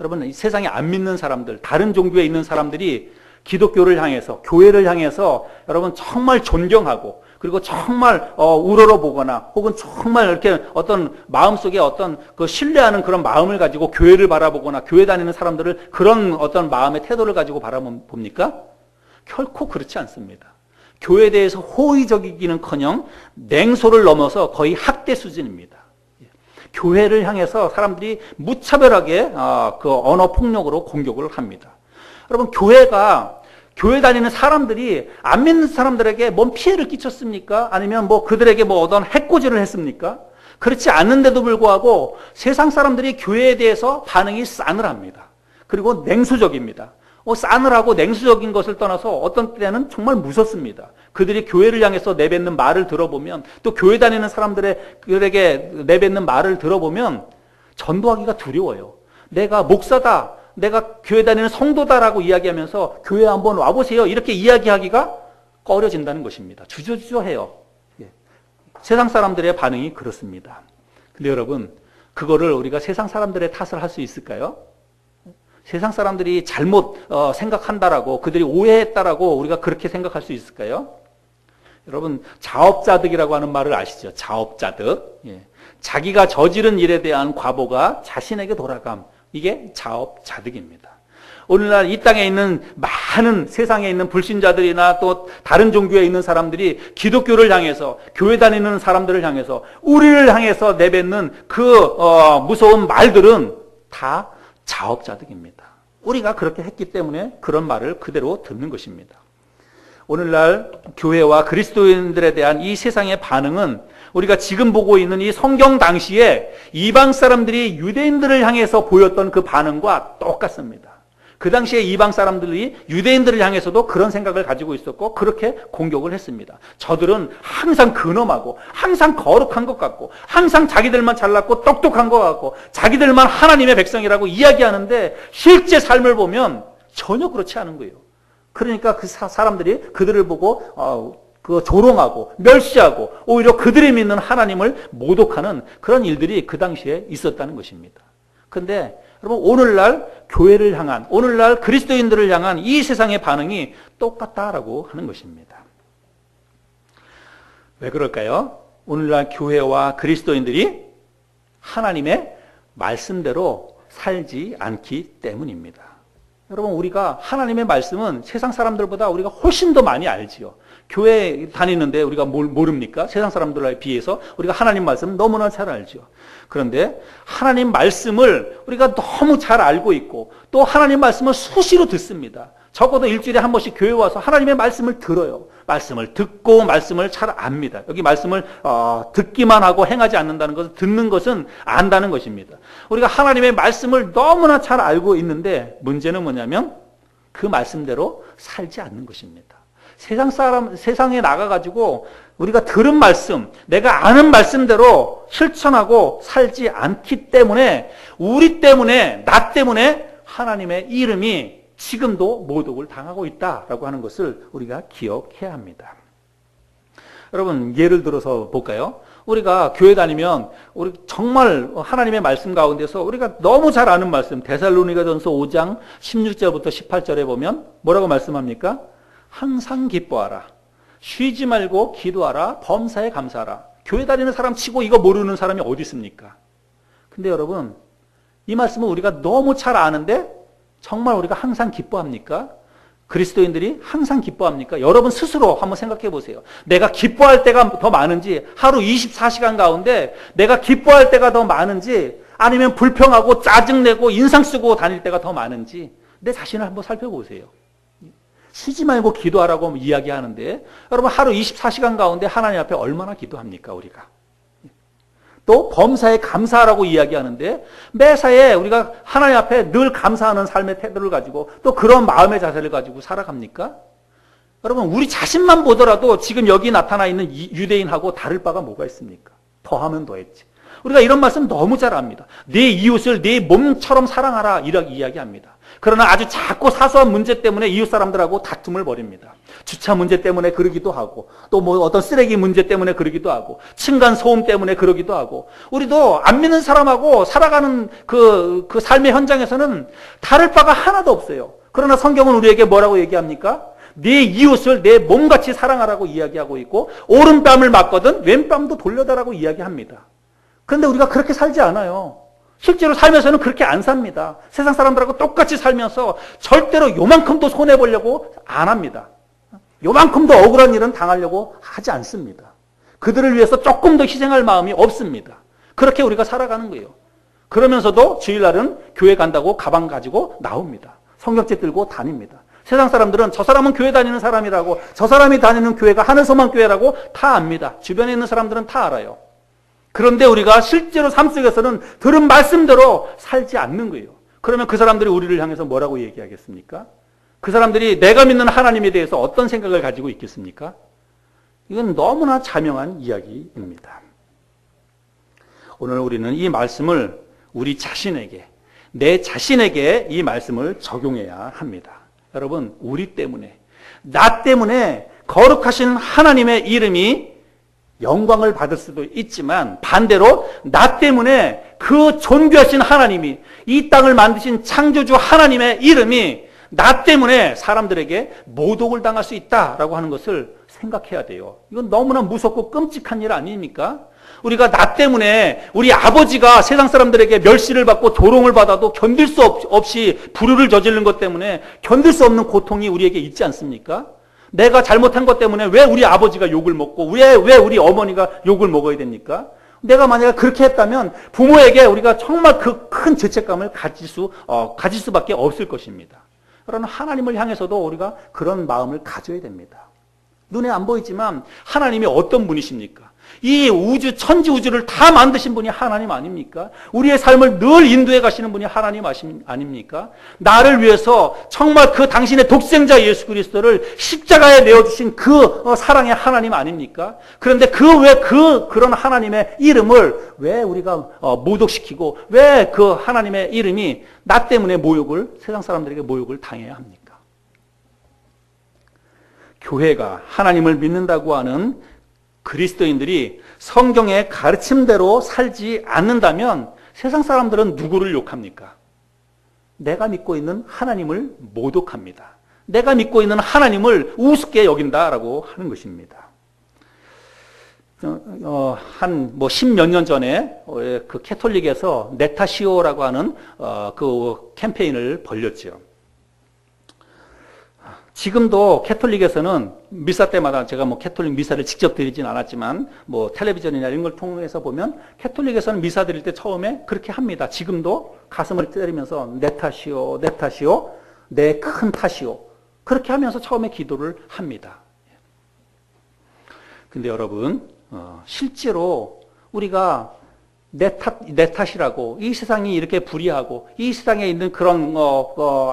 S1: 여러분, 이 세상에 안 믿는 사람들, 다른 종교에 있는 사람들이 기독교를 향해서, 교회를 향해서 여러분 정말 존경하고 그리고 정말 우러러보거나 혹은 정말 이렇게 어떤 마음속에 어떤 그 신뢰하는 그런 마음을 가지고 교회를 바라보거나 교회 다니는 사람들을 그런 어떤 마음의 태도를 가지고 바라봅니까? 결코 그렇지 않습니다. 교회에 대해서 호의적이기는커녕 냉소를 넘어서 거의 학대 수준입니다. 교회를 향해서 사람들이 무차별하게 그 언어 폭력으로 공격을 합니다. 여러분, 교회 다니는 사람들이 안 믿는 사람들에게 뭔 피해를 끼쳤습니까? 아니면 뭐 그들에게 뭐 어떤 해코지를 했습니까? 그렇지 않는데도 불구하고 세상 사람들이 교회에 대해서 반응이 싸늘합니다. 그리고 냉수적입니다. 싸늘하고 냉수적인 것을 떠나서 어떤 때는 정말 무섭습니다. 그들이 교회를 향해서 내뱉는 말을 들어보면 또 교회 다니는 사람들에게 내뱉는 말을 들어보면 전도하기가 두려워요. 내가 목사다, 내가 교회 다니는 성도다라고 이야기하면서 교회 한번 와보세요 이렇게 이야기하기가 꺼려진다는 것입니다. 주저주저해요. 세상 사람들의 반응이 그렇습니다. 근데 여러분, 그거를 우리가 세상 사람들의 탓을 할 수 있을까요? 세상 사람들이 잘못 생각한다라고, 그들이 오해했다라고 우리가 그렇게 생각할 수 있을까요? 여러분, 자업자득이라고 하는 말을 아시죠? 자업자득. 자기가 저지른 일에 대한 과보가 자신에게 돌아감. 이게 자업자득입니다. 오늘날 이 땅에 있는 많은 세상에 있는 불신자들이나 또 다른 종교에 있는 사람들이 기독교를 향해서, 교회 다니는 사람들을 향해서, 우리를 향해서 내뱉는 그 무서운 말들은 다 자업자득입니다. 우리가 그렇게 했기 때문에 그런 말을 그대로 듣는 것입니다. 오늘날 교회와 그리스도인들에 대한 이 세상의 반응은 우리가 지금 보고 있는 이 성경 당시에 이방 사람들이 유대인들을 향해서 보였던 그 반응과 똑같습니다. 그 당시에 이방 사람들이 유대인들을 향해서도 그런 생각을 가지고 있었고 그렇게 공격을 했습니다. 저들은 항상 근엄하고 항상 거룩한 것 같고 항상 자기들만 잘났고 똑똑한 것 같고 자기들만 하나님의 백성이라고 이야기하는데 실제 삶을 보면 전혀 그렇지 않은 거예요. 그러니까 그 사람들이 그들을 보고 조롱하고 멸시하고 오히려 그들이 믿는 하나님을 모독하는 그런 일들이 그 당시에 있었다는 것입니다. 그런데 여러분 오늘날 교회를 향한 오늘날 그리스도인들을 향한 이 세상의 반응이 똑같다라고 하는 것입니다. 왜 그럴까요? 오늘날 교회와 그리스도인들이 하나님의 말씀대로 살지 않기 때문입니다. 여러분 우리가 하나님의 말씀은 세상 사람들보다 우리가 훨씬 더 많이 알지요. 교회 다니는데 우리가 뭘 모릅니까? 세상 사람들에 비해서 우리가 하나님 말씀 너무나 잘 알죠. 그런데 하나님 말씀을 우리가 너무 잘 알고 있고 또 하나님 말씀을 수시로 듣습니다. 적어도 일주일에 한 번씩 교회 와서 하나님의 말씀을 들어요. 말씀을 듣고 말씀을 잘 압니다. 여기 말씀을 듣기만 하고 행하지 않는다는 것은 듣는 것은 안다는 것입니다. 우리가 하나님의 말씀을 너무나 잘 알고 있는데 문제는 뭐냐면 그 말씀대로 살지 않는 것입니다. 세상에 나가가지고 우리가 들은 말씀, 내가 아는 말씀대로 실천하고 살지 않기 때문에 우리 때문에, 나 때문에 하나님의 이름이 지금도 모독을 당하고 있다라고 하는 것을 우리가 기억해야 합니다. 여러분 예를 들어서 볼까요? 우리가 교회 다니면 우리 정말 하나님의 말씀 가운데서 우리가 너무 잘 아는 말씀 데살로니가전서 5장 16절부터 18절에 보면 뭐라고 말씀합니까? 항상 기뻐하라. 쉬지 말고 기도하라. 범사에 감사하라. 교회 다니는 사람 치고 이거 모르는 사람이 어디 있습니까? 근데 여러분 이 말씀은 우리가 너무 잘 아는데 정말 우리가 항상 기뻐합니까? 그리스도인들이 항상 기뻐합니까? 여러분 스스로 한번 생각해 보세요. 내가 기뻐할 때가 더 많은지 하루 24시간 가운데 내가 기뻐할 때가 더 많은지 아니면 불평하고 짜증내고 인상 쓰고 다닐 때가 더 많은지 내 자신을 한번 살펴보세요. 쉬지 말고 기도하라고 이야기하는데 여러분 하루 24시간 가운데 하나님 앞에 얼마나 기도합니까 우리가? 또 범사에 감사하라고 이야기하는데 매사에 우리가 하나님 앞에 늘 감사하는 삶의 태도를 가지고 또 그런 마음의 자세를 가지고 살아갑니까? 여러분 우리 자신만 보더라도 지금 여기 나타나 있는 유대인하고 다를 바가 뭐가 있습니까? 더하면 더했지. 우리가 이런 말씀 너무 잘 압니다. 내 이웃을 내 몸처럼 사랑하라 이렇게 이야기합니다. 그러나 아주 작고 사소한 문제 때문에 이웃 사람들하고 다툼을 벌입니다. 주차 문제 때문에 그러기도 하고 또 뭐 어떤 쓰레기 문제 때문에 그러기도 하고 층간 소음 때문에 그러기도 하고 우리도 안 믿는 사람하고 살아가는 그 삶의 현장에서는 다를 바가 하나도 없어요. 그러나 성경은 우리에게 뭐라고 얘기합니까? 네 이웃을 내 몸같이 사랑하라고 이야기하고 있고 오른뺨을 맞거든 왼뺨도 돌려달라고 이야기합니다. 그런데 우리가 그렇게 살지 않아요. 실제로 살면서는 그렇게 안 삽니다. 세상 사람들하고 똑같이 살면서 절대로 요만큼도 손해보려고 안 합니다. 요만큼도 억울한 일은 당하려고 하지 않습니다. 그들을 위해서 조금 더 희생할 마음이 없습니다. 그렇게 우리가 살아가는 거예요. 그러면서도 주일날은 교회 간다고 가방 가지고 나옵니다. 성경책 들고 다닙니다. 세상 사람들은 저 사람은 교회 다니는 사람이라고 저 사람이 다니는 교회가 하늘소망교회라고 다 압니다. 주변에 있는 사람들은 다 알아요. 그런데 우리가 실제로 삶 속에서는 들은 말씀대로 살지 않는 거예요. 그러면 그 사람들이 우리를 향해서 뭐라고 얘기하겠습니까? 그 사람들이 내가 믿는 하나님에 대해서 어떤 생각을 가지고 있겠습니까? 이건 너무나 자명한 이야기입니다. 오늘 우리는 이 말씀을 우리 자신에게, 내 자신에게 이 말씀을 적용해야 합니다. 여러분, 우리 때문에, 나 때문에 거룩하신 하나님의 이름이 영광을 받을 수도 있지만 반대로 나 때문에 그 존귀하신 하나님이 이 땅을 만드신 창조주 하나님의 이름이 나 때문에 사람들에게 모독을 당할 수 있다라고 하는 것을 생각해야 돼요. 이건 너무나 무섭고 끔찍한 일 아닙니까? 우리가 나 때문에 우리 아버지가 세상 사람들에게 멸시를 받고 조롱을 받아도 견딜 수 없이 불효를 저지른 것 때문에 견딜 수 없는 고통이 우리에게 있지 않습니까? 내가 잘못한 것 때문에 왜 우리 아버지가 욕을 먹고 왜 우리 어머니가 욕을 먹어야 됩니까? 내가 만약에 그렇게 했다면 부모에게 우리가 정말 그 큰 죄책감을 가질 수밖에 없을 것입니다. 그러나 하나님을 향해서도 우리가 그런 마음을 가져야 됩니다. 눈에 안 보이지만 하나님이 어떤 분이십니까? 이 우주, 천지 우주를 다 만드신 분이 하나님 아닙니까? 우리의 삶을 늘 인도해 가시는 분이 하나님 아닙니까? 나를 위해서 정말 그 당신의 독생자 예수 그리스도를 십자가에 내어주신 그 사랑의 하나님 아닙니까? 그런데 그런 하나님의 이름을 왜 우리가 모독시키고 왜 그 하나님의 이름이 나 때문에 세상 사람들에게 모욕을 당해야 합니까? 교회가 하나님을 믿는다고 하는 그리스도인들이 성경의 가르침대로 살지 않는다면 세상 사람들은 누구를 욕합니까? 내가 믿고 있는 하나님을 모독합니다. 내가 믿고 있는 하나님을 우습게 여긴다라고 하는 것입니다. 한 10몇 년 전에 그 캐톨릭에서 네타시오라고 하는 그 캠페인을 벌였죠. 지금도 캐톨릭에서는 미사 때마다 제가 캐톨릭 미사를 직접 드리진 않았지만 텔레비전이나 이런 걸 통해서 보면 캐톨릭에서는 미사 드릴 때 처음에 그렇게 합니다. 지금도 가슴을 때리면서 내 탓이요, 내 탓이요, 내 큰 탓이요. 그렇게 하면서 처음에 기도를 합니다. 근데 여러분, 실제로 우리가 내 탓이라고 이 세상이 이렇게 불의하고 이 세상에 있는 그런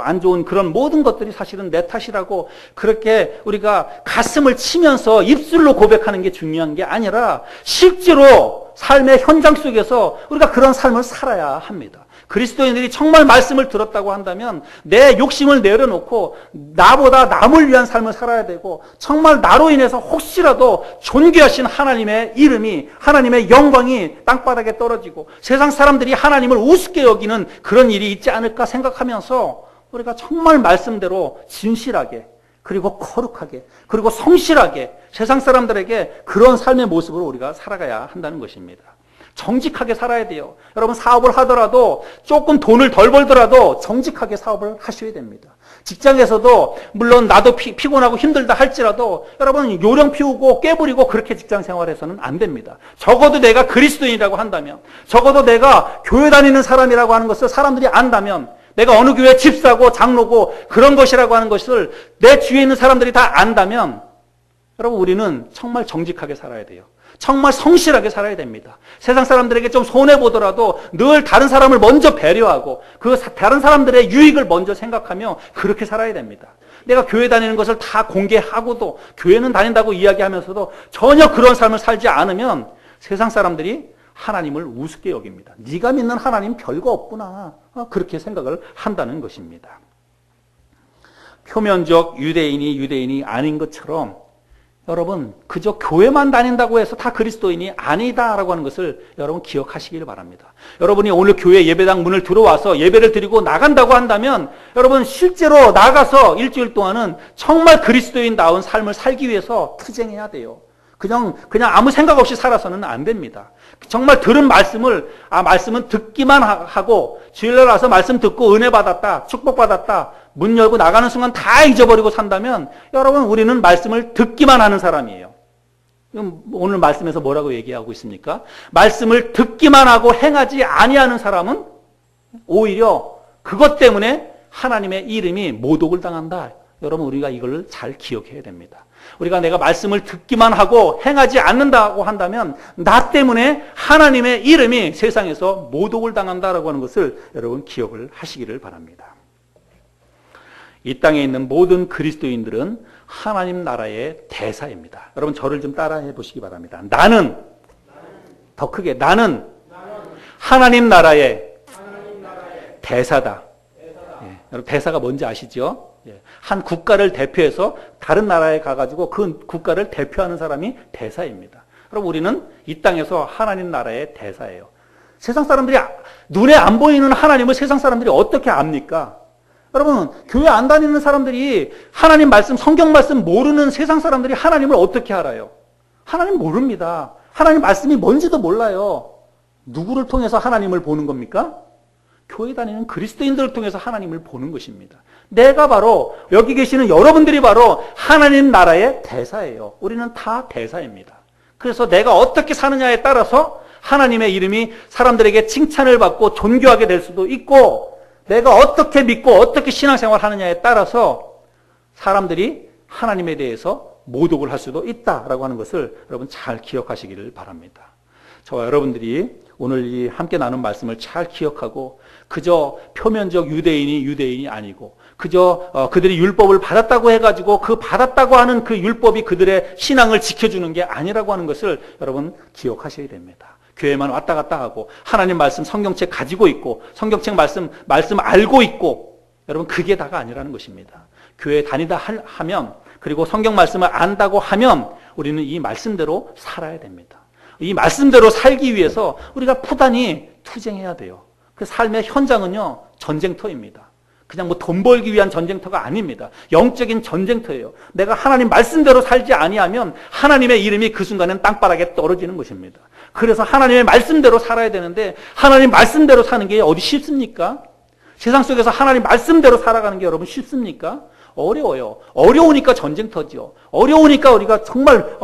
S1: 안 좋은 그런 모든 것들이 사실은 내 탓이라고 그렇게 우리가 가슴을 치면서 입술로 고백하는 게 중요한 게 아니라 실제로 삶의 현장 속에서 우리가 그런 삶을 살아야 합니다. 그리스도인들이 정말 말씀을 들었다고 한다면 내 욕심을 내려놓고 나보다 남을 위한 삶을 살아야 되고 정말 나로 인해서 혹시라도 존귀하신 하나님의 이름이 하나님의 영광이 땅바닥에 떨어지고 세상 사람들이 하나님을 우습게 여기는 그런 일이 있지 않을까 생각하면서 우리가 정말 말씀대로 진실하게 그리고 거룩하게 그리고 성실하게 세상 사람들에게 그런 삶의 모습으로 우리가 살아가야 한다는 것입니다. 정직하게 살아야 돼요. 여러분 사업을 하더라도 조금 돈을 덜 벌더라도 정직하게 사업을 하셔야 됩니다. 직장에서도 물론 나도 피곤하고 힘들다 할지라도 여러분 요령 피우고 깨부리고 그렇게 직장 생활해서는 안 됩니다. 적어도 내가 그리스도인이라고 한다면 적어도 내가 교회 다니는 사람이라고 하는 것을 사람들이 안다면 내가 어느 교회 집사고 장로고 그런 것이라고 하는 것을 내 주위에 있는 사람들이 다 안다면 여러분 우리는 정말 정직하게 살아야 돼요. 정말 성실하게 살아야 됩니다. 세상 사람들에게 좀 손해보더라도 늘 다른 사람을 먼저 배려하고 그 다른 사람들의 유익을 먼저 생각하며 그렇게 살아야 됩니다. 내가 교회 다니는 것을 다 공개하고도 교회는 다닌다고 이야기하면서도 전혀 그런 삶을 살지 않으면 세상 사람들이 하나님을 우습게 여깁니다. 네가 믿는 하나님 별거 없구나. 그렇게 생각을 한다는 것입니다. 표면적 유대인이 아닌 것처럼 여러분 그저 교회만 다닌다고 해서 다 그리스도인이 아니다라고 하는 것을 여러분 기억하시길 바랍니다. 여러분이 오늘 교회 예배당 문을 들어와서 예배를 드리고 나간다고 한다면 여러분 실제로 나가서 일주일 동안은 정말 그리스도인다운 삶을 살기 위해서 투쟁해야 돼요. 그냥 아무 생각 없이 살아서는 안 됩니다. 정말 들은 말씀은 듣기만 하고 주일날 와서 말씀 듣고 은혜 받았다, 축복 받았다, 문 열고 나가는 순간 다 잊어버리고 산다면 여러분 우리는 말씀을 듣기만 하는 사람이에요. 오늘 말씀에서 뭐라고 얘기하고 있습니까? 말씀을 듣기만 하고 행하지 아니하는 사람은 오히려 그것 때문에 하나님의 이름이 모독을 당한다. 여러분 우리가 이걸 잘 기억해야 됩니다. 우리가 내가 말씀을 듣기만 하고 행하지 않는다고 한다면 나 때문에 하나님의 이름이 세상에서 모독을 당한다라고 하는 것을 여러분 기억을 하시기를 바랍니다. 이 땅에 있는 모든 그리스도인들은 하나님 나라의 대사입니다. 여러분 저를 좀 따라해 보시기 바랍니다. 나는 더 크게 나는 하나님 나라의 대사다. 여러분 대사가 뭔지 아시죠? 한 국가를 대표해서 다른 나라에 가가지고 그 국가를 대표하는 사람이 대사입니다. 그럼 우리는 이 땅에서 하나님 나라의 대사예요. 세상 사람들이 눈에 안 보이는 하나님을 세상 사람들이 어떻게 압니까? 여러분 교회 안 다니는 사람들이 하나님 말씀, 성경 말씀 모르는 세상 사람들이 하나님을 어떻게 알아요? 하나님 모릅니다. 하나님 말씀이 뭔지도 몰라요. 누구를 통해서 하나님을 보는 겁니까? 교회 다니는 그리스도인들을 통해서 하나님을 보는 것입니다. 내가 바로 여기 계시는 여러분들이 바로 하나님 나라의 대사예요. 우리는 다 대사입니다. 그래서 내가 어떻게 사느냐에 따라서 하나님의 이름이 사람들에게 칭찬을 받고 존귀하게 될 수도 있고 내가 어떻게 믿고 어떻게 신앙생활 하느냐에 따라서 사람들이 하나님에 대해서 모독을 할 수도 있다라고 하는 것을 여러분 잘 기억하시기를 바랍니다. 저와 여러분들이 오늘 이 함께 나눈 말씀을 잘 기억하고 그저 표면적 유대인이 아니고 그저 그들이 율법을 받았다고 해가지고 그 받았다고 하는 그 율법이 그들의 신앙을 지켜주는 게 아니라고 하는 것을 여러분 기억하셔야 됩니다. 교회만 왔다 갔다 하고 하나님 말씀 성경책 가지고 있고 성경책 말씀 알고 있고 여러분 그게 다가 아니라는 것입니다. 교회 다니다 하면 그리고 성경 말씀을 안다고 하면 우리는 이 말씀대로 살아야 됩니다. 이 말씀대로 살기 위해서 우리가 부단히 투쟁해야 돼요. 그 삶의 현장은요 전쟁터입니다. 그냥 뭐 돈 벌기 위한 전쟁터가 아닙니다. 영적인 전쟁터예요. 내가 하나님 말씀대로 살지 아니하면 하나님의 이름이 그 순간엔 땅바닥에 떨어지는 것입니다. 그래서 하나님의 말씀대로 살아야 되는데 하나님 말씀대로 사는 게 어디 쉽습니까? 세상 속에서 하나님 말씀대로 살아가는 게 여러분 쉽습니까? 어려워요. 어려우니까 전쟁터죠. 어려우니까 우리가 정말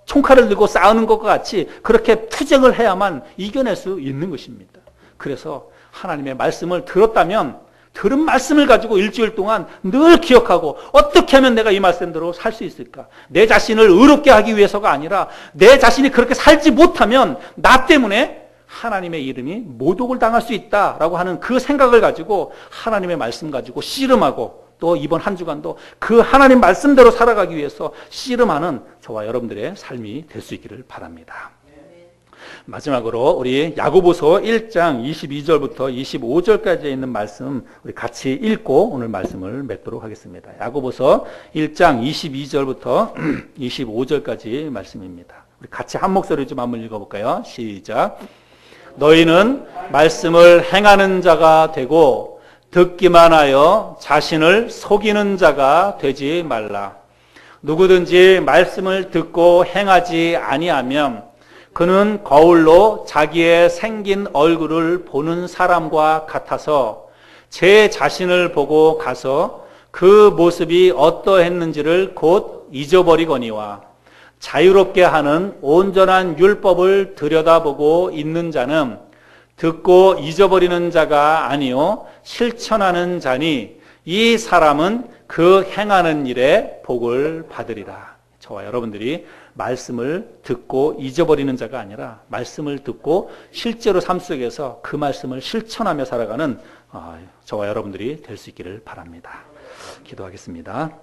S1: 총칼을 들고 싸우는 것과 같이 그렇게 투쟁을 해야만 이겨낼 수 있는 것입니다. 그래서 하나님의 말씀을 들었다면 들은 말씀을 가지고 일주일 동안 늘 기억하고 어떻게 하면 내가 이 말씀대로 살 수 있을까? 내 자신을 의롭게 하기 위해서가 아니라 내 자신이 그렇게 살지 못하면 나 때문에 하나님의 이름이 모독을 당할 수 있다라고 하는 그 생각을 가지고 하나님의 말씀 가지고 씨름하고 또 이번 한 주간도 그 하나님 말씀대로 살아가기 위해서 씨름하는 저와 여러분들의 삶이 될 수 있기를 바랍니다. 마지막으로 우리 야고보서 1장 22절부터 25절까지 있는 말씀 우리 같이 읽고 오늘 말씀을 맺도록 하겠습니다. 야고보서 1장 22절부터 25절까지 말씀입니다. 우리 같이 한 목소리 좀 한번 읽어볼까요? 시작. 너희는 말씀을 행하는 자가 되고 듣기만 하여 자신을 속이는 자가 되지 말라. 누구든지 말씀을 듣고 행하지 아니하면 그는 거울로 자기의 생긴 얼굴을 보는 사람과 같아서 제 자신을 보고 가서 그 모습이 어떠했는지를 곧 잊어버리거니와 자유롭게 하는 온전한 율법을 들여다보고 있는 자는 듣고 잊어버리는 자가 아니요 실천하는 자니 이 사람은 그 행하는 일에 복을 받으리라. 저와 여러분들이 말씀을 듣고 잊어버리는 자가 아니라 말씀을 듣고 실제로 삶 속에서 그 말씀을 실천하며 살아가는 저와 여러분들이 될 수 있기를 바랍니다. 기도하겠습니다.